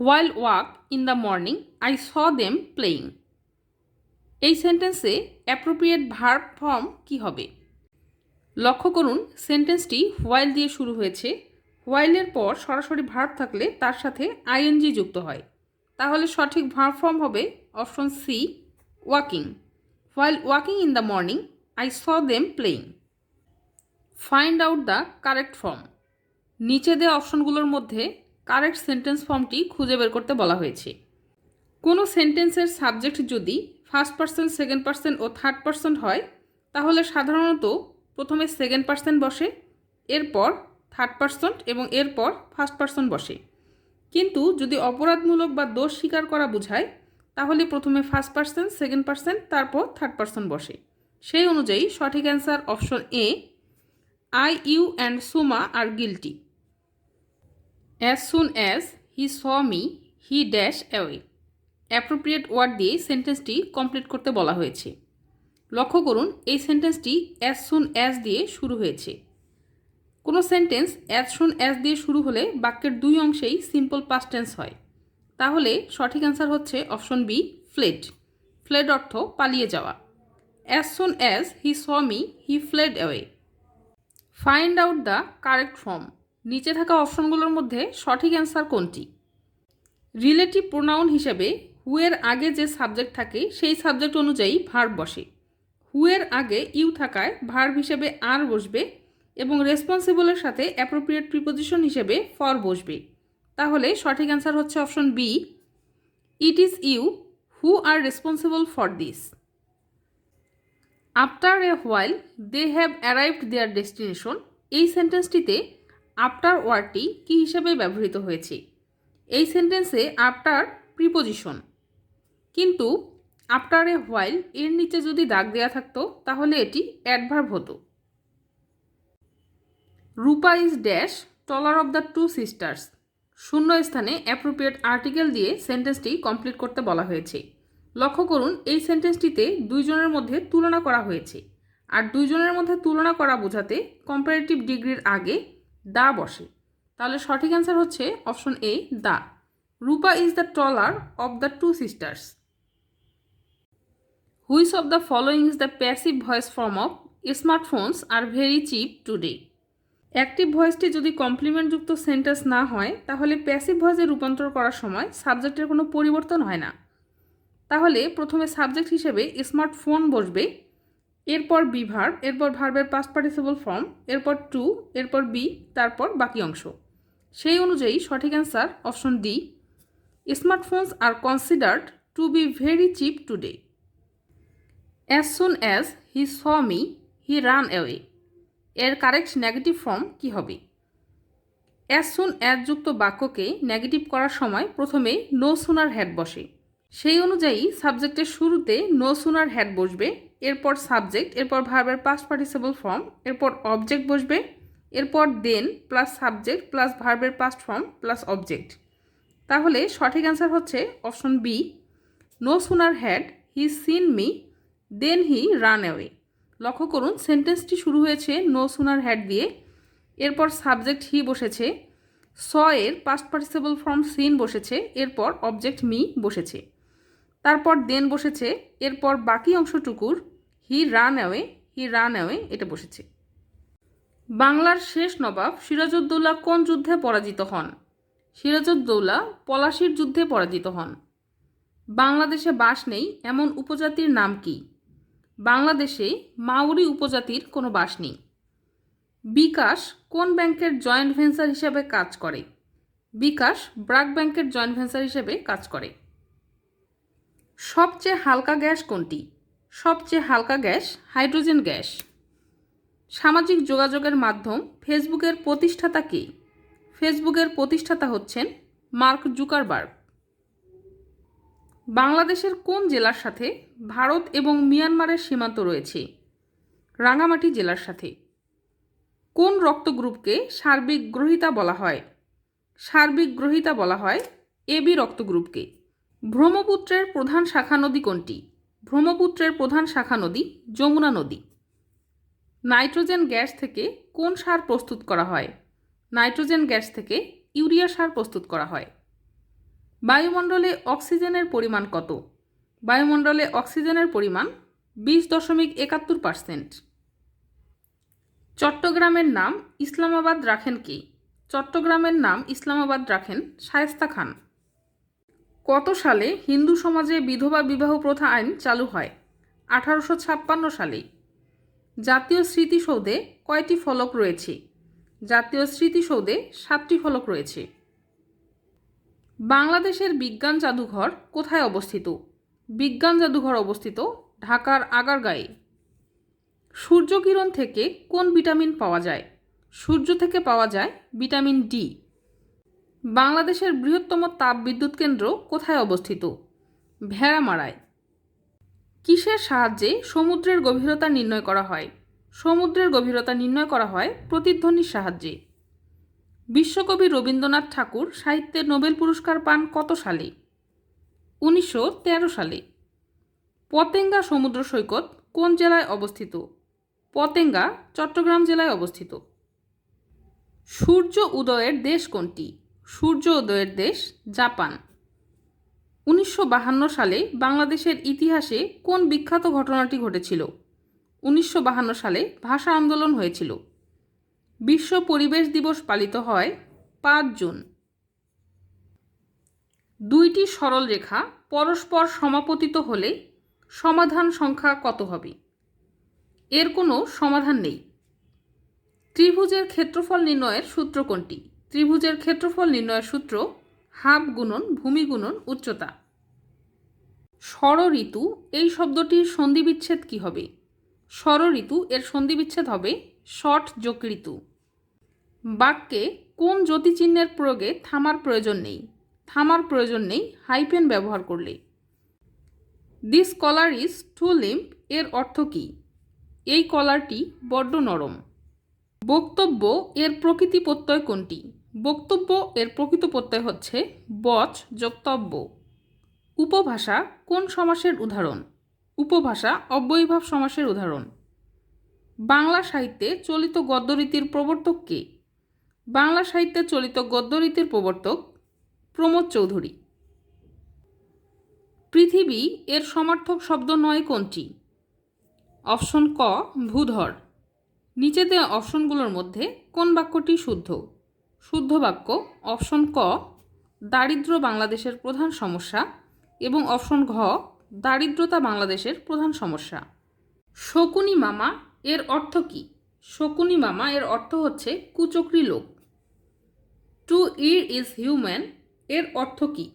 While walk in the morning I saw them playing. এই সেন্টেন্সে appropriate verb form কী হবে? লক্ষ্য করুন, সেন্টেন্সটি হোয়াইল দিয়ে শুরু হয়েছে। হোয়াইলের পর সরাসরি ভার্ব থাকলে তার সাথে আইএনজি যুক্ত হয়। তাহলে সঠিক ভার্ব ফর্ম হবে option C, walking. While walking in the morning I saw them playing. Find out the correct form. নিচে দেওয়া অপশনগুলোর মধ্যে কারেক্ট সেন্টেন্স ফর্মটি খুঁজে বের করতে বলা হয়েছে। কোনো সেন্টেন্সের সাবজেক্ট যদি ফার্স্ট পার্সন, সেকেন্ড পার্সন ও থার্ড পার্সন হয়, তাহলে সাধারণত প্রথমে সেকেন্ড পার্সন বসে, এরপর থার্ড পার্সন এবং এরপর ফার্স্ট পার্সন বসে। কিন্তু যদি অপরাধমূলক বা দোষ স্বীকার করা বোঝায়, তাহলে প্রথমে ফার্স্ট পার্সন, সেকেন্ড পার্সন, তারপর থার্ড পার্সন বসে। সেই অনুযায়ী সঠিক answer option A, I, you and Suma are guilty. As soon as he saw me he dash away. Appropriate word দিয়ে সেন্টেন্সটি কমপ্লিট করতে বলা হয়েছে। লক্ষ্য করুন, এই সেন্টেন্সটি অ্যাজ সুন অ্যাজ দিয়ে শুরু হয়েছে। কোনো সেন্টেন্স অ্যাজ সুন অ্যাজ দিয়ে শুরু হলে বাক্যের দুই অংশেই সিম্পল পাস্ট টেন্স হয়। তাহলে সঠিক অ্যান্সার হচ্ছে অপশন বি, ফ্লেড। ফ্লেড অর্থ পালিয়ে যাওয়া। As soon as he saw me he fled away. Find out the correct form. নিচে থাকা অপশনগুলোর মধ্যে সঠিক অ্যান্সার কোনটি? রিলেটিভ প্রোনাউন হিসেবে হুয়ের আগে যে সাবজেক্ট থাকে সেই সাবজেক্ট অনুযায়ী ভার্ব বসে। হুয়ের আগে ইউ থাকায় ভার্ব হিসেবে আর বসবে এবং রেসপন্সিবলের সাথে অ্যাপ্রোপ্রিয়েট প্রিপোজিশন হিসেবে ফর বসবে। তাহলে সঠিক অ্যান্সার হচ্ছে option B, it is you who are responsible for this. After a while they have arrived their destination. এই সেন্টেন্সটিতে আফটার ওয়ার্ডটি কী হিসেবে ব্যবহৃত হয়েছে? এই সেন্টেন্সে আফটার প্রিপোজিশন, কিন্তু আফটার এ হোয়াইল এর নিচে যদি দাগ দেওয়া থাকতো তাহলে এটি অ্যাডভার্ব হতো। Rupa is dash taller of the two sisters. শূন্য স্থানে অ্যাপ্রোপ্রিয়েট আর্টিকেল দিয়ে সেন্টেন্সটি কমপ্লিট করতে বলা হয়েছে। লক্ষ্য করুন, এই সেন্টেন্সটিতে দুইজনের মধ্যে তুলনা করা হয়েছে, আর দুইজনের মধ্যে তুলনা করা বোঝাতে কম্পারেটিভ ডিগ্রির আগে দা বসে। তাহলে সঠিক অ্যান্সার হচ্ছে অপশন এ, দা। Rupa is the taller of the two sisters. Which of the following is the passive voice form of smartphones are very cheap today. Active ভয়েসটি যদি কমপ্লিমেন্টযুক্ত সেন্টেন্স না হয়, তাহলে প্যাসিভ ভয়েসে রূপান্তর করার সময় সাবজেক্টের কোনো পরিবর্তন হয় না। তাহলে প্রথমে সাবজেক্ট হিসেবে স্মার্টফোন বসবে, এরপর বি ভার্ব, এরপর ভার্বের পাস্ট পার্টিসিপল ফর্ম, এরপর টু, এরপর বি, তারপর বাকি অংশ। সেই অনুযায়ী সঠিক answer option D, smartphones R considered two be very cheap today. As soon as he saw me he ran away. এর কারেক্ট নেগেটিভ ফর্ম কী হবে? অ্যাজ সুন অ্যাজ যুক্ত বাক্যকে নেগেটিভ করার সময় প্রথমে নো সুনার হ্যাড বসে। সেই অনুযায়ী সাবজেক্টের শুরুতে নো সুনার হ্যাড বসবে, এরপর সাবজেক্ট, এরপর ভার্বের পাস্ট পার্টিসিপল ফর্ম, এরপর অবজেক্ট বসবে, এরপর দেন প্লাস সাবজেক্ট প্লাস ভার্বের পাস্ট ফর্ম প্লাস অবজেক্ট। তাহলে সঠিক অ্যান্সার হচ্ছে option B, no sooner had he seen me then he ran away. লক্ষ্য করুন, সেন্টেন্সটি শুরু হয়েছে নো সুনার হ্যাড দিয়ে, এরপর সাবজেক্ট হি বসেছে, স এর পাস্ট পার্টিসিপল ফর্ম সিন বসেছে, এরপর অবজেক্ট মি বসেছে, তারপর দেন বসেছে, এরপর বাকি অংশটুকুর হি রান অ্যাওয়ে এটা বসেছে। বাংলার শেষ নবাব সিরাজউদ্দৌলা কোন যুদ্ধে পরাজিত হন? সিরাজউদ্দৌলা পলাশীর যুদ্ধে পরাজিত হন। বাংলাদেশে বাস নেই এমন উপজাতির নাম কি? বাংলাদেশে মাউরি উপজাতির কোনো বাস নেই। বিকাশ কোন ব্যাংকের জয়েন্ট ভেঞ্চার হিসেবে কাজ করে? বিকাশ ব্র্যাক ব্যাংকের জয়েন্ট ভেঞ্চার হিসেবে কাজ করে। সবচেয়ে হালকা গ্যাস কোনটি? সবচেয়ে হালকা গ্যাস হাইড্রোজেন গ্যাস। সামাজিক যোগাযোগের মাধ্যম ফেসবুকের প্রতিষ্ঠাতা কে? ফেসবুকের প্রতিষ্ঠাতা হচ্ছেন মার্ক জুকারবার্গ। বাংলাদেশের কোন জেলার সাথে ভারত এবং মিয়ানমারের সীমান্ত রয়েছে? রাঙ্গামাটি জেলার সাথে। কোন রক্ত গ্রুপকে সার্বিক গ্রহীতা বলা হয়? সার্বিক গ্রহীতা বলা হয় এবি রক্ত গ্রুপকে। ব্রহ্মপুত্রের প্রধান শাখা নদী কোনটি? ব্রহ্মপুত্রের প্রধান শাখা নদী যমুনা নদী। নাইট্রোজেন গ্যাস থেকে কোন সার প্রস্তুত করা হয়? নাইট্রোজেন গ্যাস থেকে ইউরিয়া সার প্রস্তুত করা হয়। বায়ুমণ্ডলে অক্সিজেনের পরিমাণ কত? বায়ুমণ্ডলে অক্সিজেনের পরিমাণ 20.71%। চট্টগ্রামের নাম ইসলামাবাদ রাখেন কে? চট্টগ্রামের নাম ইসলামাবাদ রাখেন শায়েস্তা খান। কত সালে হিন্দু সমাজে বিধবা বিবাহ প্রথা আইন চালু হয়? 1856 সালে। জাতীয় স্মৃতিসৌধে কয়টি ফলক রয়েছে? জাতীয় স্মৃতিসৌধে 7টি ফলক রয়েছে। বাংলাদেশের বিজ্ঞান জাদুঘর কোথায় অবস্থিত? বিজ্ঞান জাদুঘর অবস্থিত ঢাকার আগারগাঁয়ে। সূর্যকিরণ থেকে কোন ভিটামিন পাওয়া যায়? সূর্য থেকে পাওয়া যায় ভিটামিন ডি। বাংলাদেশের বৃহত্তম তাপবিদ্যুৎ কেন্দ্র কোথায় অবস্থিত? ভেড়ামারায়। কিসের সাহায্যে সমুদ্রের গভীরতা নির্ণয় করা হয়? সমুদ্রের গভীরতা নির্ণয় করা হয় প্রতিধ্বনির সাহায্যে। বিশ্বকবি রবীন্দ্রনাথ ঠাকুর সাহিত্যে নোবেল পুরস্কার পান কত সালে? 1913 সালে। পতেঙ্গা সমুদ্র সৈকত কোন জেলায় অবস্থিত? পতেঙ্গা চট্টগ্রাম জেলায় অবস্থিত। সূর্য উদয়ের দেশ কোনটি? সূর্য উদয়ের দেশ জাপান। 1952 সালে বাংলাদেশের ইতিহাসে কোন বিখ্যাত ঘটনাটি ঘটেছিল? 1952 সালে ভাষা আন্দোলন হয়েছিল। বিশ্ব পরিবেশ দিবস পালিত হয় 5 জুন। দুইটি সরল রেখা পরস্পর সমাপতিত হলে সমাধান সংখ্যা কত হবে? এর কোনো সমাধান নেই। ত্রিভুজের ক্ষেত্রফল নির্ণয়ের সূত্র কোনটি? ত্রিভুজের ক্ষেত্রফল নির্ণয়ের সূত্র হাফ গুণন ভূমি গুণন উচ্চতা। ষড়ঋতু এই শব্দটির সন্ধিবিচ্ছেদ কি হবে? ষড়ঋতু এর সন্ধিবিচ্ছেদ হবে ষট যোগ ঋতু। বাক্যে কোন যতিচিহ্নের প্রয়োগে থামার প্রয়োজন নেই? থামার প্রয়োজন নেই হাইফেন ব্যবহার করলে। This collar is too limp এর অর্থ কী? এই কলারটি বড্ড নরম। বক্তব্য এর প্রকৃতি প্রত্যয় কোনটি? বক্তব্য এর প্রকৃত প্রত্যয় হচ্ছে বচ যোগতব্য। উপভাষা কোন সমাসের উদাহরণ? উপভাষা অব্যয়ীভাব সমাসের উদাহরণ। বাংলা সাহিত্যে চলিত গদ্যরীতির প্রবর্তক কে? বাংলা সাহিত্যে চলিত গদ্যরীতির প্রবর্তক প্রমোদ চৌধুরী। পৃথিবী এর সমার্থক শব্দ নয় কোনটি? অপশন ক ভূধর। নিচে দেওয়া অপশনগুলোর মধ্যে কোন বাক্যটি শুদ্ধ? শুদ্ধ বাক্য অপশন ক দারিদ্র্য বাংলাদেশের প্রধান সমস্যা এবং অপশন ঘ দারিদ্রতা বাংলাদেশের প্রধান সমস্যা। শকুনি মামা এর অর্থ কী? শকুনি মামা এর অর্থ হচ্ছে কুচক্রী লোক। টু ইর ইজ হিউম্যান এর অর্থ কী?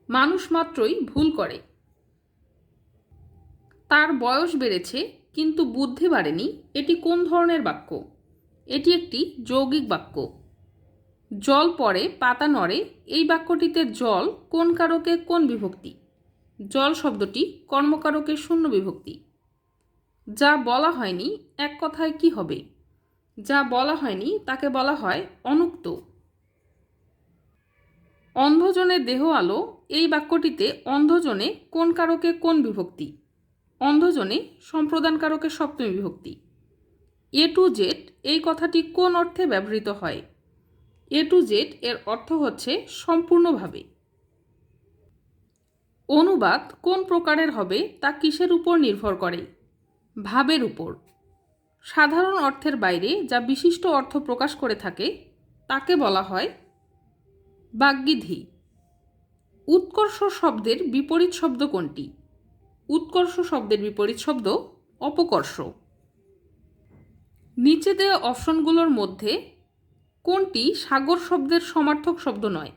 মানুষ মাত্রই ভুল করে। তার বয়স বেড়েছে কিন্তু বুদ্ধি বাড়েনি এটি কোন ধরনের বাক্য? এটি একটি যৌগিক বাক্য। জল পড়ে পাতা নড়ে এই বাক্যটিতে জল কোন কারকে কোন বিভক্তি? জল শব্দটি কর্মকারকে শূন্য বিভক্তি। যা বলা হয়নি এক কথায় কি হবে? যা বলা হয়নি তাকে বলা হয় অনুক্ত। অন্ধজনের দেহ আলো এই বাক্যটিতে অন্ধজনে কোন কারকে কোন বিভক্তি? অন্ধজনে সম্প্রদানকারকের সপ্তমী বিভক্তি। এ টু জেড এই কথাটি কোন অর্থে ব্যবহৃত হয়? এ টু জেড এর অর্থ হচ্ছে সম্পূর্ণভাবে। অনুবাদ কোন প্রকারের হবে তা কিসের উপর নির্ভর করে? ভাবের উপর। সাধারণ অর্থের বাইরে যা বিশিষ্ট অর্থ প্রকাশ করে থাকে তাকে বলা হয় বাগ্যিধি। উৎকর্ষ শব্দের বিপরীত শব্দ কোনটি? উৎকর্ষ শব্দের বিপরীত শব্দ অপকর্ষ। নিচে দেওয়া অপশনগুলোর মধ্যে কোনটি সাগর শব্দের সমার্থক শব্দ নয়?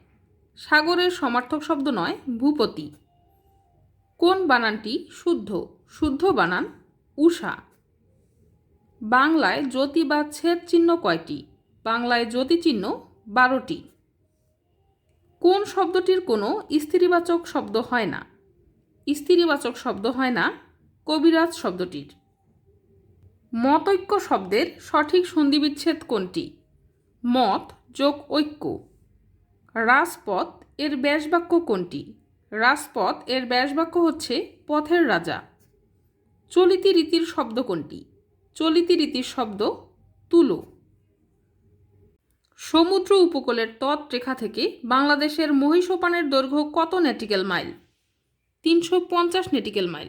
সাগরের সমার্থক শব্দ নয় ভূপতি। কোন বানানটি শুদ্ধ? শুদ্ধ বানান উষা। বাংলায় জ্যোতি বা ছেদ চিহ্ন কয়টি? বাংলায় জ্যোতি চিহ্ন 12টি। কোন শব্দটির কোনো স্ত্রীবাচক শব্দ হয় না? স্ত্রীবাচক শব্দ হয় না কবিরাজ শব্দটির। মতৈক্য শব্দের সঠিক সন্ধিবিচ্ছেদ কোনটি? মত যোগ ঐক্য। রাজপথ এর ব্যাসবাক্য কোনটি? রাজপথ এর ব্যাসবাক্য হচ্ছে পথের রাজা। চলিতি রীতির শব্দ কোনটি? চলিতি রীতির শব্দ তুলো। সমুদ্র উপকূলের তটরেখা থেকে বাংলাদেশের মহীসোপানের দৈর্ঘ্য কত নটিক্যাল মাইল? 350 nautical mile.